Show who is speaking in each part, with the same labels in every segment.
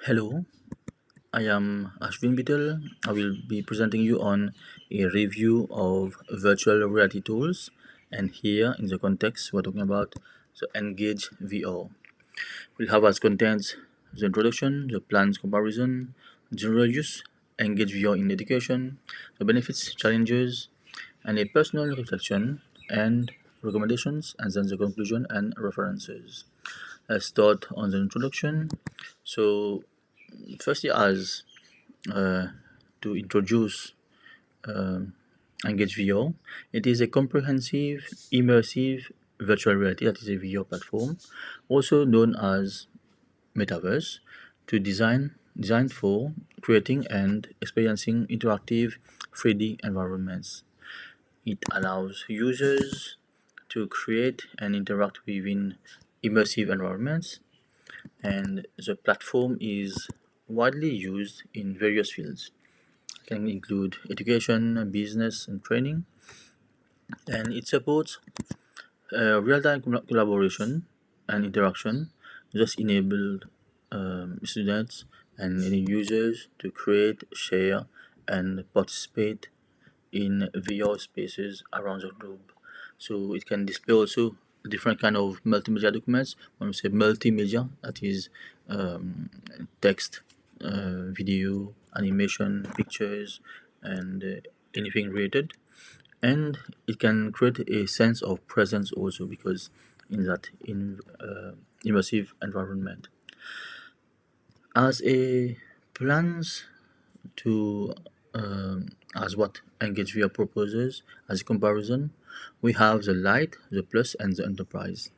Speaker 1: Hello, I am Ashvin Beetul. I will be presenting you on a review of virtual reality tools. And here, in the context, we're talking about the Engage VR. We'll have as contents the introduction, the plans comparison, general use, Engage VR in education, the benefits, challenges, and a personal reflection and recommendations, and then the conclusion and references. Let's start on the introduction. So, firstly, as uh, to introduce EngageVR. It is a comprehensive, immersive virtual reality that is a VR platform, also known as Metaverse, to designed for creating and experiencing interactive 3D environments. It allows users to create and interact within immersive environments, and the platform is widely used in various fields can include education, business, and training, and it supports real-time collaboration and interaction, just enable students and any users to create, share, and participate in VR spaces around the globe. So it can display also different kind of multimedia documents. When we say multimedia, that is text, video, animation, pictures, and anything related. And it can create a sense of presence also because in that immersive environment. As a plans to as what EngageVR proposes as a comparison, we have the Lite, the Plus, and the Enterprise.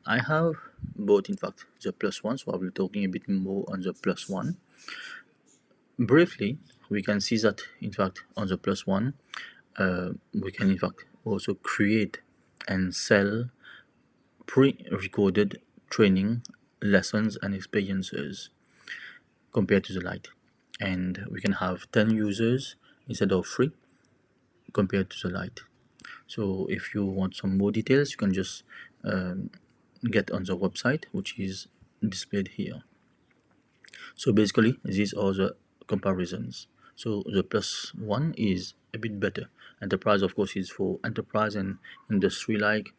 Speaker 1: I have both, in fact, the Plus one, so I'll be talking a bit more on the Plus one. Briefly, we can see that, in fact, on the Plus one, we can, in fact, also create and sell pre-recorded training lessons and experiences compared to the Lite. And we can have 10 users instead of 3 compared to the Lite. So if you want some more details, you can just um, get on the website, which is displayed here. So basically, these are the comparisons. So the plus one is a bit better. Enterprise, of course, is for enterprise and industry like,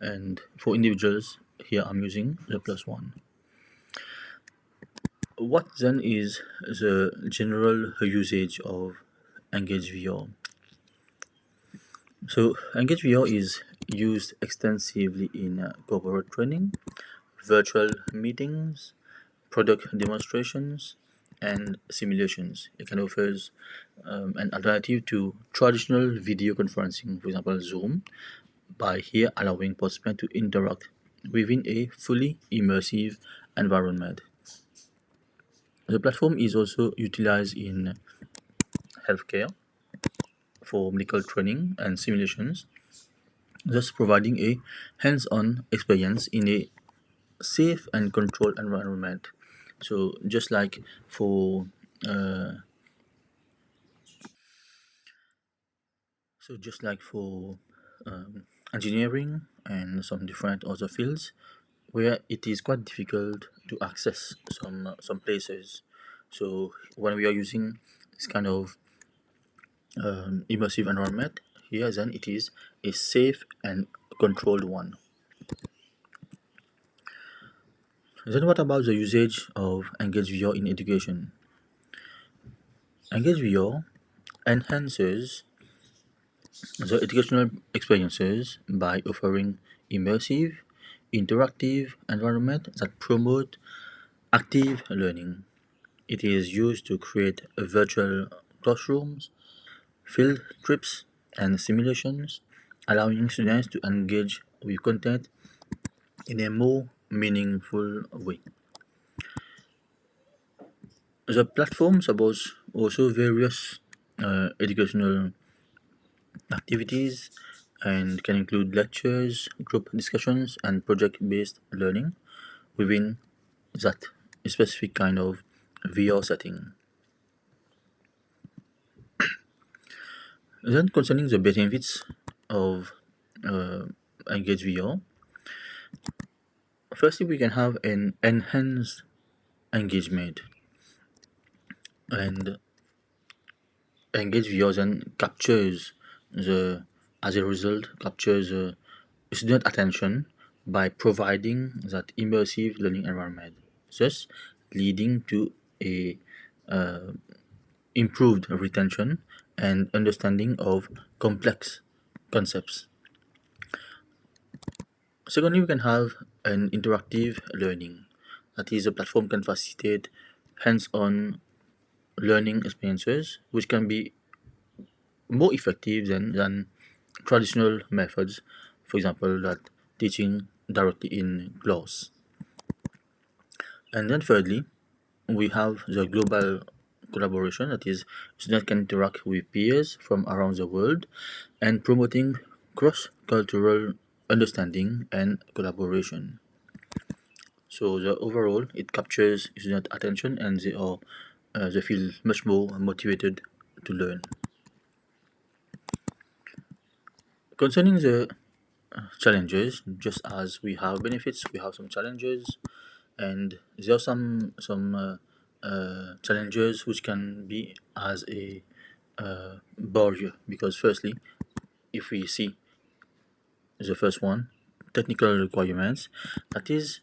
Speaker 1: and for individuals, here I'm using the plus one. What then is the general usage of EngageVR? So EngageVR is used extensively in corporate training, virtual meetings, product demonstrations, and simulations. It can offer an alternative to traditional video conferencing, for example, Zoom, by here allowing participants to interact within a fully immersive environment. The platform is also utilized in healthcare for medical training and simulations, thus providing a hands-on experience in a safe and controlled environment. So just like for uh, just like for engineering and some different other fields where it is quite difficult to access some places. So when we are using this kind of immersive environment here, then it is a safe and controlled one. Then what about the usage of EngageVR in education? EngageVR enhances the educational experiences by offering immersive, interactive environment that promote active learning. It is used to create virtual classrooms, field trips, and simulations, allowing students to engage with content in a more meaningful way. The platform supports also various educational activities and can include lectures, group discussions, and project-based learning within that specific kind of VR setting. Then concerning the benefits of uh, Engage VR, firstly we can have an enhanced engagement. and EngageVR then captures the as a result captures the student attention by providing that immersive learning environment, thus leading to a uh, improved retention and understanding of complex concepts. Secondly, we can have an interactive learning. That is, a platform can facilitate hands-on learning experiences, which can be more effective than traditional methods, for example, that teaching directly in class. And then thirdly, we have the global collaboration, that is, students can interact with peers from around the world and promoting cross-cultural understanding and collaboration. So the overall, it captures student attention and they feel much more motivated to learn. Concerning the challenges, just as we have benefits, we have some challenges, and there are some challenges which can be as a barrier, because firstly, if we see the first one, technical requirements, that is,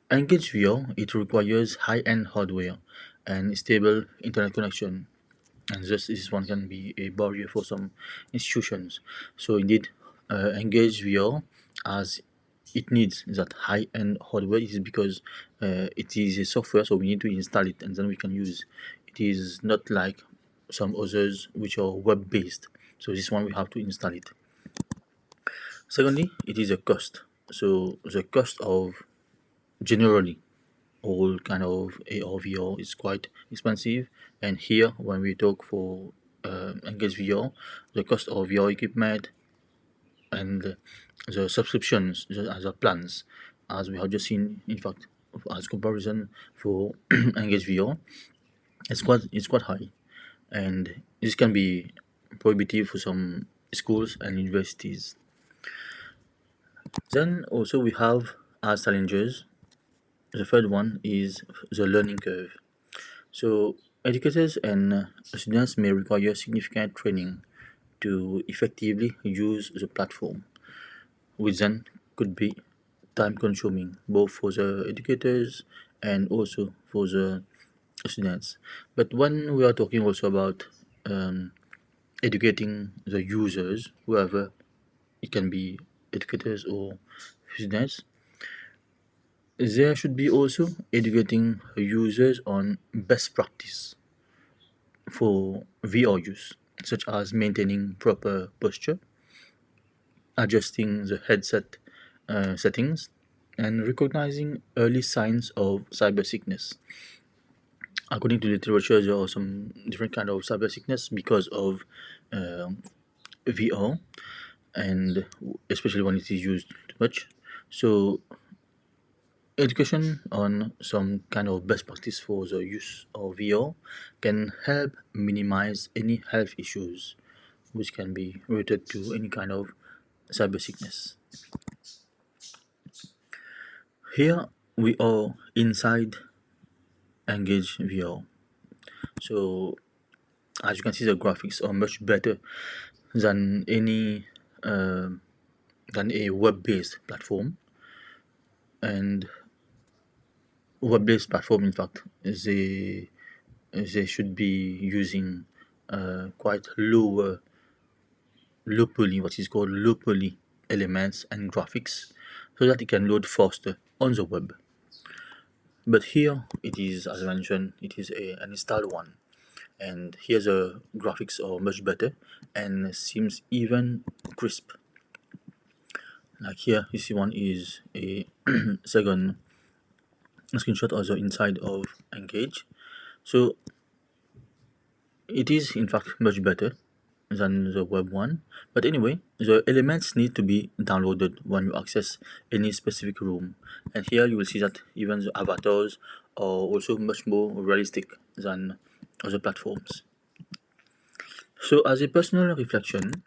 Speaker 1: EngageVR, it requires high-end hardware and stable internet connection, and this one can be a barrier for some institutions. So indeed, EngageVR, as it needs that high-end hardware, is because it is a software, so we need to install it and then we can use. It is not like some others which are web-based. So this one we have to install it. Secondly, it is a cost. So the cost of generally all kind of AR VR is quite expensive, and here when we talk for Engage VR, the cost of VR equipment and the subscriptions, the plans, as we have just seen, in fact, as comparison for Engage VR, it's quite high, and this can be prohibitive for some schools and universities. Then also we have as challenges. The third one is the learning curve. So educators and students may require significant training to effectively use the platform, which then could be time consuming both for the educators and also for the students. But when we are talking also about um, educating the users, whoever it can be, educators or students, there should be also educating users on best practice for VR use, such as maintaining proper posture, adjusting the headset settings, and recognizing early signs of cyber sickness. According to literature, there are some different kind of cyber sickness because of VR, and especially when it is used too much. So education on some kind of best practice for the use of VR can help minimize any health issues which can be related to any kind of cyber sickness. Here we are inside Engage VR. So as you can see, the graphics are much better than any uh, than a web-based platform. And web-based platform, in fact, they should be using quite low poly, what is called low poly elements and graphics, so that it can load faster on the web. But here it is, as I mentioned, it is an installed one, and here the graphics are much better and seems even crisp. Like here, you see one is a second screenshot of the inside of Engage. So it is in fact much better than the web one. But anyway, the elements need to be downloaded when you access any specific room. And here you will see that even the avatars are also much more realistic than other platforms. So as a personal reflection,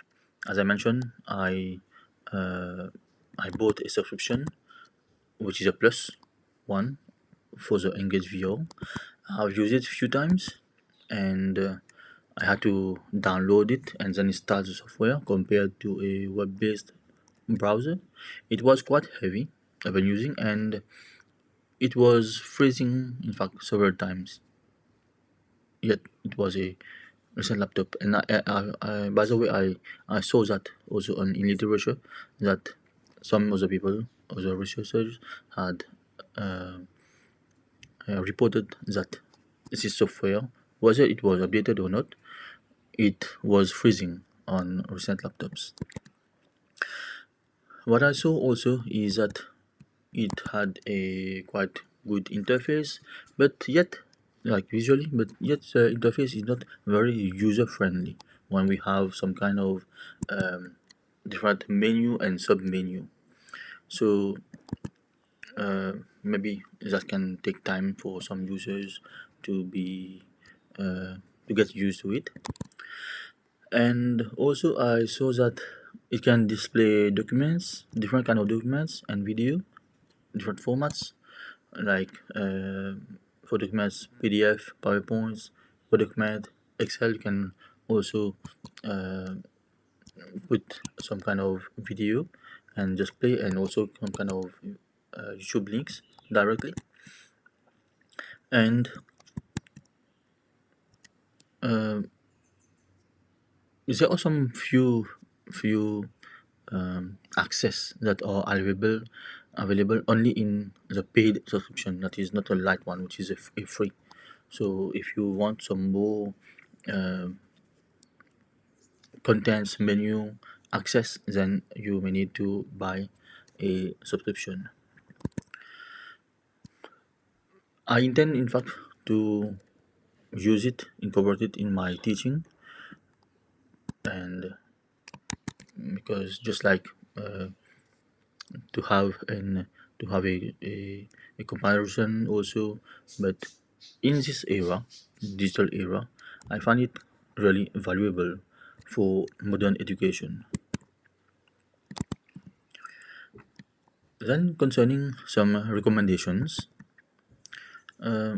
Speaker 1: as I mentioned, uh, I bought a subscription, which is a plus one for the Engage VR, I've used it a few times, and I had to download it and then install the software compared to a web-based browser. It was quite heavy I've been using, and it was freezing in fact several times. Yet it was a recent laptop, and by the way, I saw that also on in literature that some other people, other researchers had uh, reported that this software, whether it was updated or not, it was freezing on recent laptops. What I saw also is that it had a quite good interface, but yet, like visually, but yet the interface is not very user friendly when we have some kind of um, different menu and sub menu. So maybe that can take time for some users to be uh, to get used to it. And also I saw that it can display documents, different kind of documents and video, different formats like for documents PDF, PowerPoints, for document Excel. You can also uh, put some kind of video and just play, and also some kind of YouTube links directly. And uh, there are some few access that are available only in the paid subscription. That is not a light one, which is a free. So if you want some more uh, contents menu access, then you may need to buy a subscription. I intend, in fact, to use it, incorporate it in my teaching, and because just like uh, to have an to have a comparison also, but in this era, digital era, I find it really valuable for modern education. Then concerning some recommendations, uh,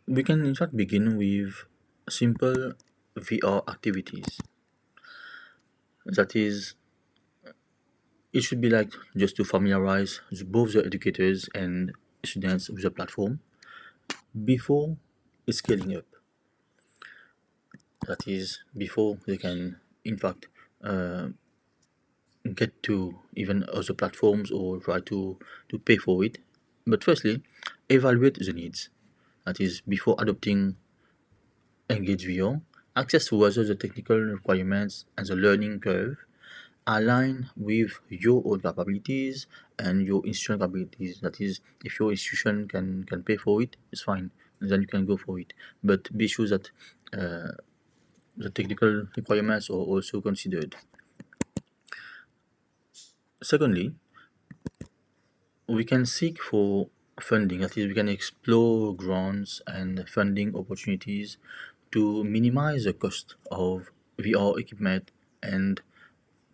Speaker 1: we can in fact begin with simple VR activities. That is, it should be like just to familiarize both the educators and students with the platform before scaling up. That is, before they can in fact uh, get to even other platforms or try to pay for it. But firstly, evaluate the needs. That is, before adopting EngageVR, access to whether the technical requirements and the learning curve align with your own capabilities and your institution capabilities. That is, if your institution can pay for it, it's fine. Then you can go for it. But be sure that the technical requirements are also considered. Secondly, we can seek for funding. That is, we can explore grants and funding opportunities to minimize the cost of VR equipment and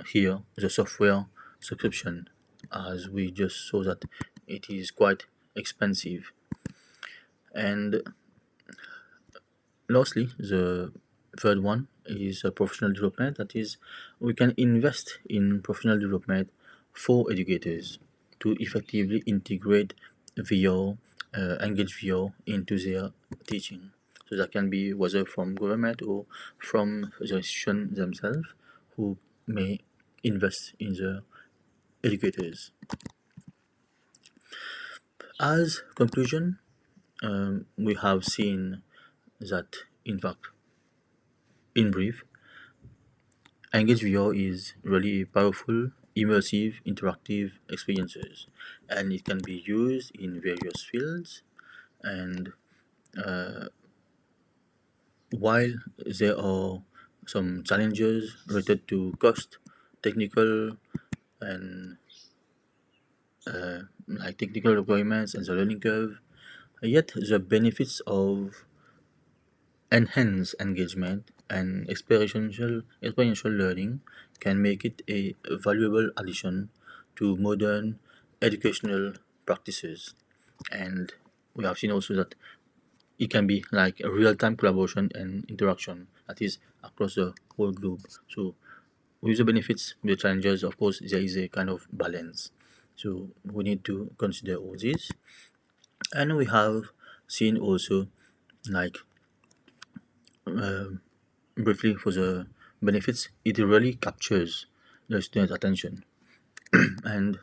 Speaker 1: here the software subscription, as we just saw that it is quite expensive. And lastly, the third one is professional development. That is, we can invest in professional development for educators to effectively integrate VR, engage VR into their teaching. So that can be whether from government or from the institution themselves who may invest in the educators. As conclusion, we have seen that in fact, in brief, Engage VR is really powerful, immersive, interactive experiences, and it can be used in various fields. And while there are some challenges related to cost, technical and like technical requirements and the learning curve, yet the benefits of enhanced engagement and experiential learning can make it a valuable addition to modern educational practices. And we have seen also that it can be like a real-time collaboration and interaction that is across the whole globe. So with the benefits, with the challenges, of course, there is a kind of balance. So we need to consider all these. And we have seen also, like, briefly for the benefits, it really captures the student's attention. And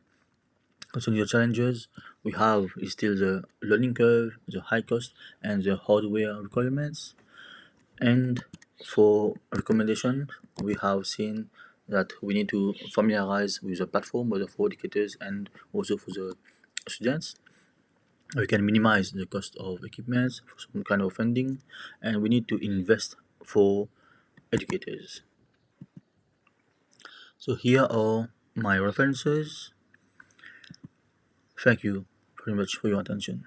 Speaker 1: concerning the challenges, we have is still the learning curve, the high cost, and the hardware requirements. And for recommendation, we have seen that we need to familiarize with the platform, both for educators and also for the students. We can minimize the cost of equipment for some kind of funding, and we need to invest for educators. So here are my references. Thank you very much for your attention.